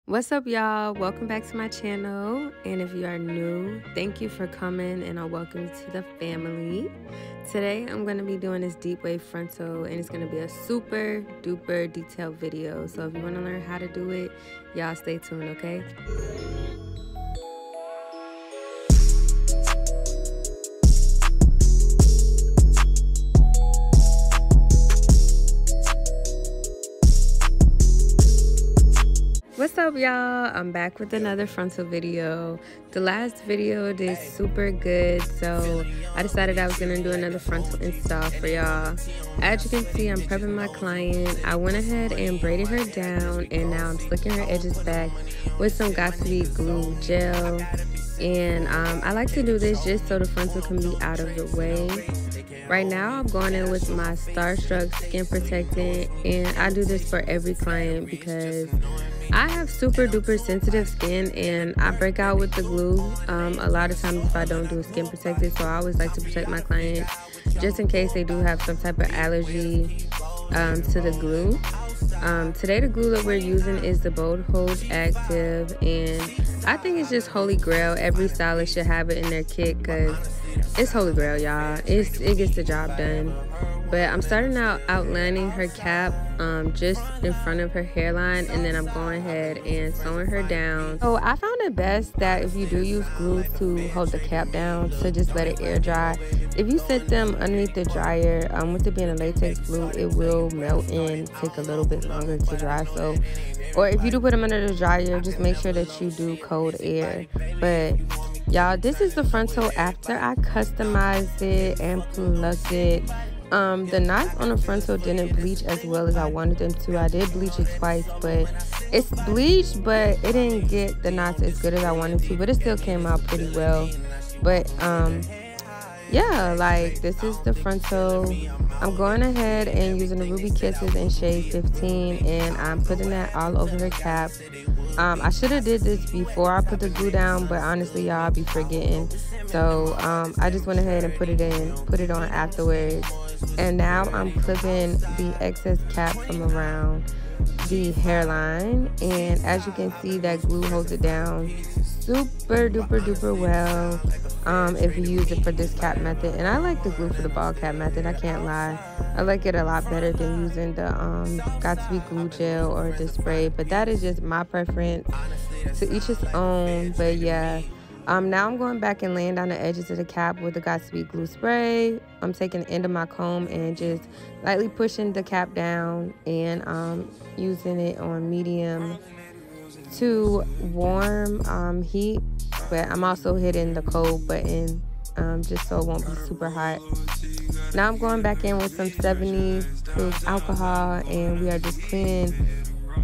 What's up, y'all? Welcome back to my channel. And if you are new, thank you for coming and I welcome you to the family. Today I'm going to be doing this deep wave frontal, and it's going to be a super duper detailed video. So if you want to learn how to do it, y'all stay tuned, okay? What's up, y'all? I'm back with another frontal video. The last video did super good, so I decided I was gonna do another frontal install for y'all. As you can see, I'm prepping my client. I went ahead and braided her down, and now I'm slicking her edges back with some Got2b glue gel. And I like to do this just so the frontal can be out of the way. Right now I'm going in with my Starstruck skin protectant, and I do this for every client because I have super duper sensitive skin and I break out with the glue a lot of times if I don't do a skin protectant. So I always like to protect my clients just in case they do have some type of allergy to the glue. Today the glue that we're using is the Bold Hold Active, and I think it's just holy grail. Every stylist should have it in their kit because it's holy grail, y'all. It gets the job done. But I'm starting out outlining her cap just in front of her hairline, and then I'm going ahead and sewing her down. So I found it best that if you do use glue to hold the cap down, to just let it air dry. If you set them underneath the dryer, with it being a latex glue, it will melt and take a little bit longer to dry. So, or if you do put them under the dryer, just make sure that you do cold air. But y'all, this is the frontal after I customized it and plugged it. The knots on the frontal didn't bleach as well as I wanted them to. I did bleach it twice, but it's bleached, but it didn't get the knots as good as I wanted to, but it still came out pretty well. But yeah, like, this is the frontal. I'm going ahead and using the Ruby Kisses in shade 15, and I'm putting that all over her cap. I should have did this before I put the glue down, but honestly, y'all, be forgetting. So I just went ahead and put it on afterwards. And now I'm clipping the excess cap from around the hairline, and as you can see, that glue holds it down super duper well if you use it for this cap method. And I like the glue for the ball cap method, I can't lie. I like it a lot better than using the Got2b glue gel or the spray, but that is just my preference, to each his own. But yeah, now I'm going back and laying down the edges of the cap with the Got2b glue spray. I'm taking the end of my comb and just lightly pushing the cap down, and using it on medium to warm heat. But I'm also hitting the cold button just so it won't be super hot. Now I'm going back in with some 70 proof alcohol, and we are just cleaning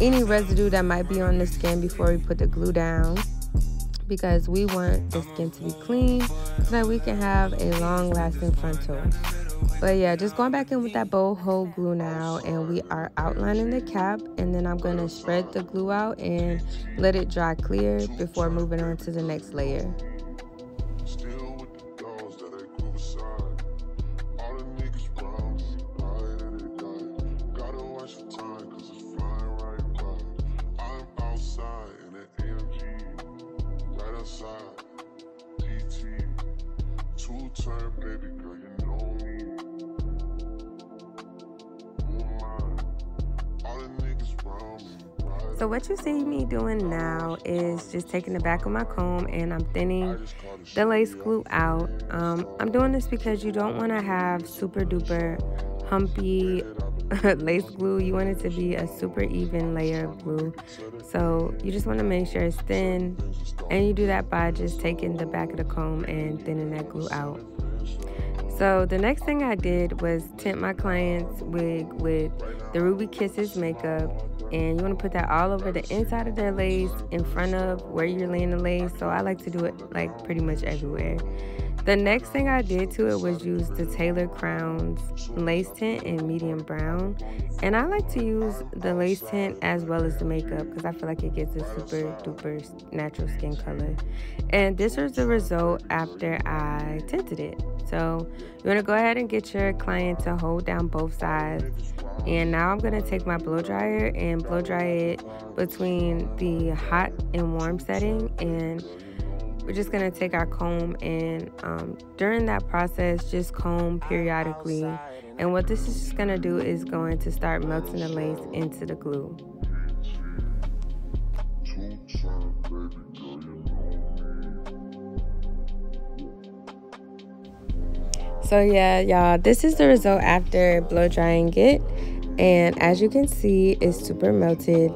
any residue that might be on the skin before we put the glue down, because we want the skin to be clean so that we can have a long-lasting frontal. But yeah, just going back in with that Bold Hold glue now, and we are outlining the cap, and then I'm going to spread the glue out and let it dry clear before moving on to the next layer. So what you see me doing now is just taking the back of my comb and I'm thinning the lace glue out. I'm doing this because you don't want to have super duper humpy lace glue. You want it to be a super even layer of glue. So you just want to make sure it's thin, and you do that by just taking the back of the comb and thinning that glue out. So the next thing I did was tint my client's wig with the Ruby Kisses makeup, and you want to put that all over the inside of their lace, in front of where you're laying the lace. So I like to do it like pretty much everywhere. The next thing I did to it was use the Taylor Crown's lace tint in medium brown, and I like to use the lace tint as well as the makeup because I feel like it gives a super duper natural skin color. And this was the result after I tinted it. So you want to go ahead and get your client to hold down both sides. And now I'm going to take my blow dryer and blow dry it between the hot and warm setting. And we're just going to take our comb and during that process, just comb periodically. And what this is just going to do is going to start melting the lace into the glue. So yeah, y'all, this is the result after blow drying it. And as you can see, it's super melted.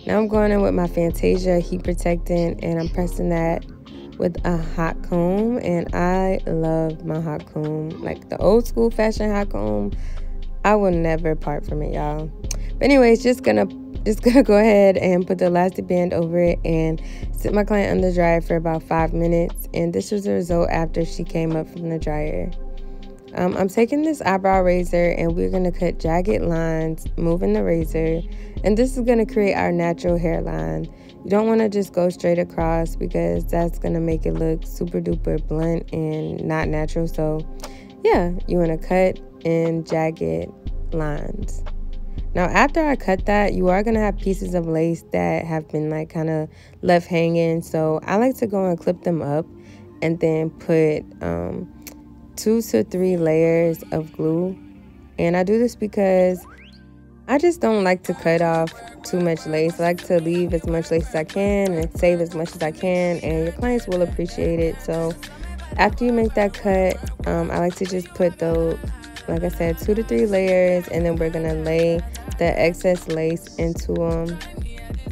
Now I'm going in with my Fantasia heat protectant and I'm pressing that with a hot comb. And I love my hot comb, like the old school fashion hot comb. I will never part from it, y'all. But anyways, just gonna go ahead and put the elastic band over it and sit my client under the dryer for about 5 minutes. And this was the result after she came up from the dryer. I'm taking this eyebrow razor and we're going to cut jagged lines, moving the razor. And this is going to create our natural hairline. You don't want to just go straight across because that's going to make it look super duper blunt and not natural. So yeah, you want to cut in jagged lines. Now after I cut that, you are going to have pieces of lace that have been like kind of left hanging. So I like to go and clip them up and then put 2 to 3 layers of glue. And I do this because I just don't like to cut off too much lace. I like to leave as much lace as I can and save as much as I can, and your clients will appreciate it. So after you make that cut, I like to just put those, like I said, 2 to 3 layers, and then we're gonna lay the excess lace into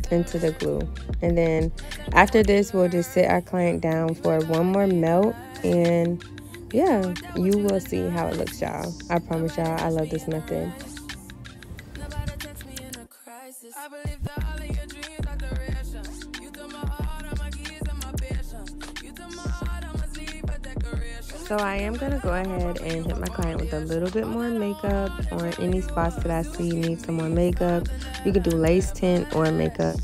the glue. And then after this, we'll just sit our client down for one more melt, and yeah, you will see how it looks, y'all. I promise y'all, I love this method. So I am going to go ahead and hit my client with a little bit more makeup on any spots that I see need some more makeup. You could do lace tint or makeup.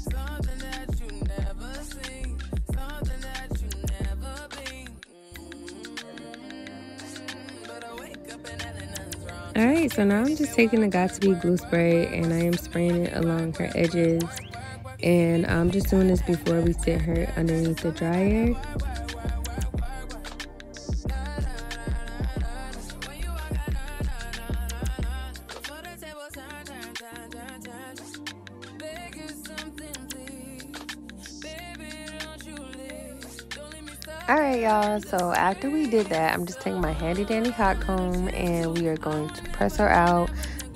Alright, so now I'm just taking the Got2b glue spray and I am spraying it along her edges. And I'm just doing this before we sit her underneath the dryer. Alright y'all, so after we did that, I'm just taking my handy dandy hot comb and we are going to press her out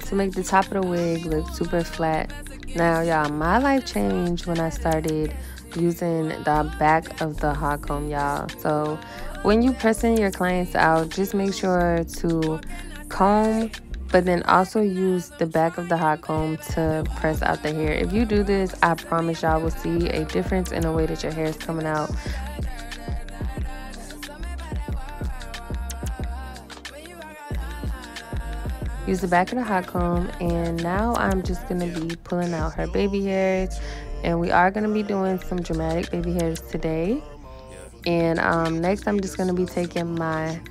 to make the top of the wig look super flat. Now y'all, my life changed when I started using the back of the hot comb, y'all. So when you pressing your clients out, just make sure to comb, but then also use the back of the hot comb to press out the hair. If you do this, I promise y'all will see a difference in the way that your hair is coming out. Use the back of the hot comb, and now I'm just going to be pulling out her baby hairs, and we are going to be doing some dramatic baby hairs today. And next I'm just going to be taking my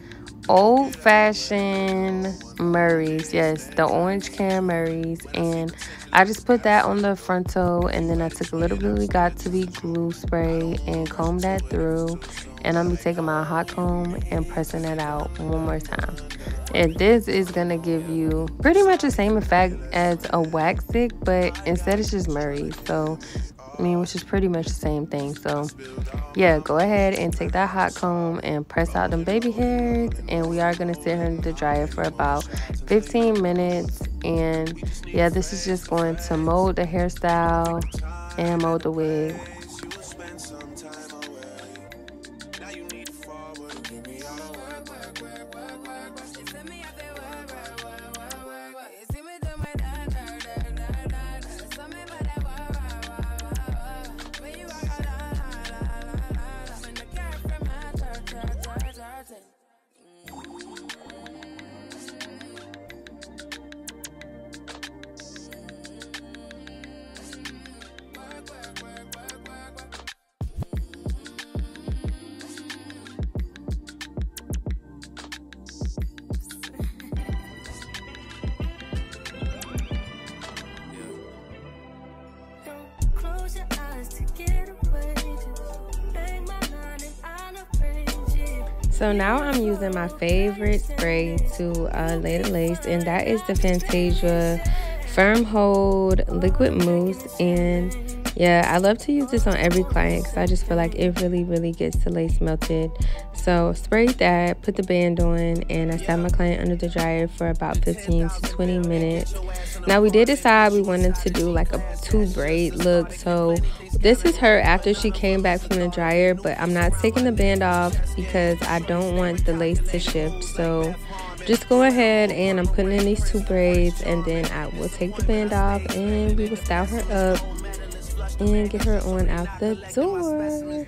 old-fashioned Murray's, yes, the orange can Murray's, and I just put that on the frontal, and then I took a little bit of Got2b glue spray and combed that through, and I'm gonna be taking my hot comb and pressing it out one more time. And this is gonna give you pretty much the same effect as a wax stick, but instead it's just Murray's. So I mean, which is pretty much the same thing. So yeah, go ahead and take that hot comb and press out them baby hairs, and we are going to sit her in the dryer for about 15 minutes. And yeah, this is just going to mold the hairstyle and mold the wig. So now I'm using my favorite spray to lay the lace, and that is the Fantasia Firm Hold Liquid Mousse. And yeah, I love to use this on every client because I just feel like it really gets the lace melted. So sprayed that, put the band on, and I sat my client under the dryer for about 15 to 20 minutes. Now we did decide we wanted to do like a 2-braid look. So this is her after she came back from the dryer, but I'm not taking the band off because I don't want the lace to shift. So just go ahead and I'm putting in these 2 braids, and then I will take the band off and we will style her up and get her on out the door.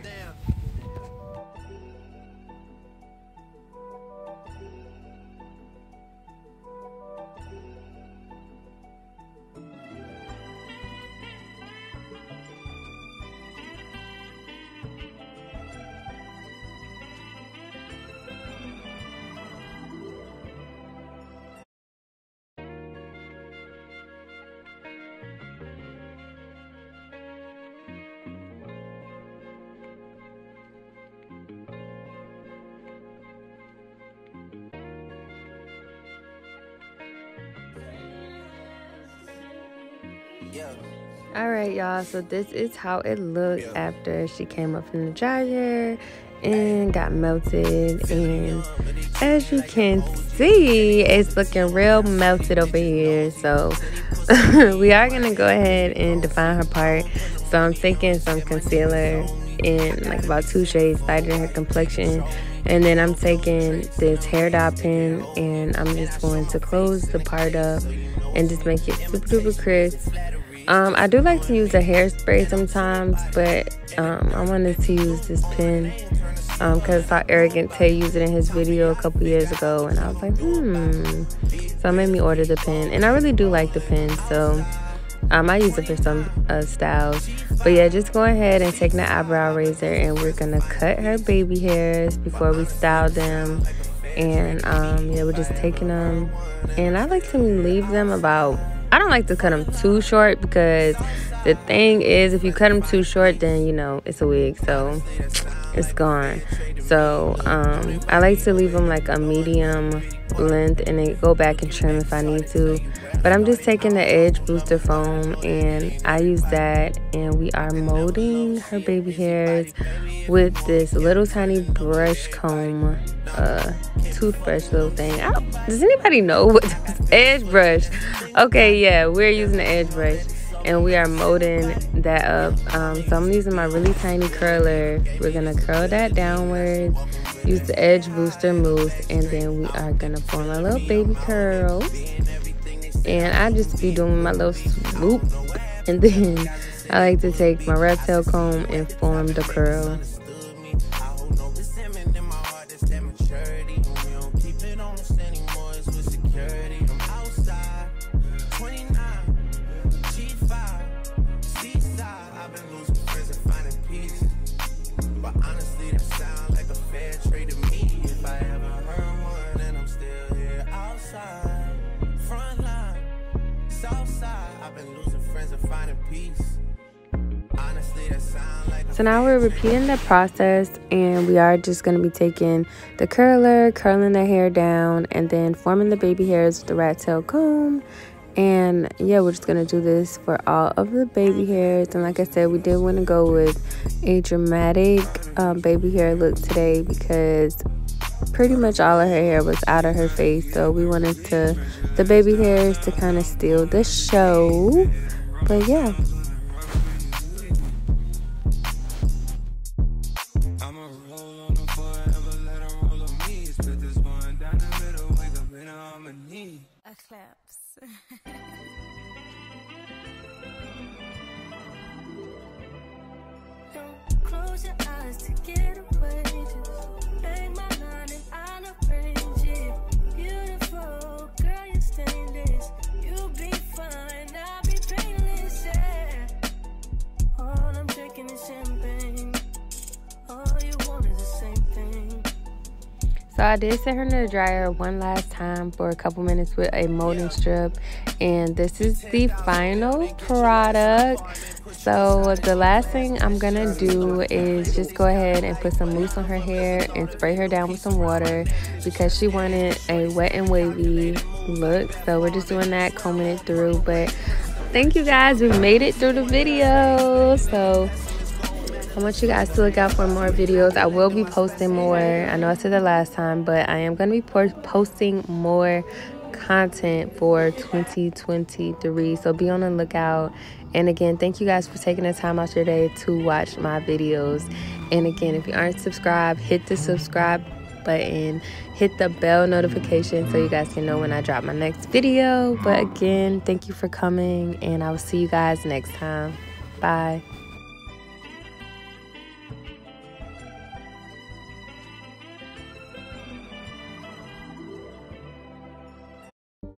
Alright y'all, so this is how it looked after she came up from the dryer and got melted. And as you can see, it's looking real melted over here. So we are gonna go ahead and define her part. So I'm taking some concealer in like about 2 shades lighter than her complexion, and then I'm taking this hair dye pen and I'm just going to close the part up and just make it super duper crisp. I do like to use a hairspray sometimes, but I wanted to use this pen because I saw Arrogant Tay use it in his video a couple years ago, and I was like, so it made me order the pen, and I really do like the pen, so I use it for some styles. But yeah, just go ahead and take the eyebrow razor, and we're gonna cut her baby hairs before we style them. And yeah, we're just taking them, and I like to leave them about, I don't like to cut them too short, because the thing is, if you cut them too short, then you know it's a wig, so it's gone. So I like to leave them like a medium length and then go back and trim if I need to. But I'm just taking the Edge Booster Foam, and I use that, and we are molding her baby hairs with this little tiny brush comb, toothbrush little thing. Does anybody know what this edge brush? Okay, yeah, we're using the edge brush, and we are molding that up. So I'm using my really tiny curler. We're gonna curl that downwards, use the Edge Booster Mousse, and then we are gonna form our little baby curls. And I just be doing my little swoop, and then I like to take my rat tail comb and form the curl. So now we're repeating the process, and we are just going to be taking the curler, curling the hair down, and then forming the baby hairs with the rat tail comb. And yeah, we're just going to do this for all of the baby hairs. And like I said, we did want to go with a dramatic baby hair look today, because pretty much all of her hair was out of her face. So we wanted the baby hairs to kind of steal the show. But yeah. Close your eyes to get away. Just bang my line and I'll arrange it. Beautiful girl, you're stainless. You'll be fine, I'll be painless. Yeah. All I'm drinking is champagne. All you want is the same thing. So I did set her in the dryer one last time for a couple minutes with a molding strip, and this is the final product. So the last thing I'm gonna do is just go ahead and put some mousse on her hair and spray her down with some water because she wanted a wet and wavy look. So we're just doing that, combing it through. But thank you guys, we made it through the video. So I want you guys to look out for more videos. I will be posting more. I know I said that last time, but I am going to be posting more content for 2023. So be on the lookout. And again, thank you guys for taking the time out your day to watch my videos. And again, if you aren't subscribed, hit the subscribe button, hit the bell notification so you guys can know when I drop my next video. But again, thank you for coming, and I will see you guys next time. Bye.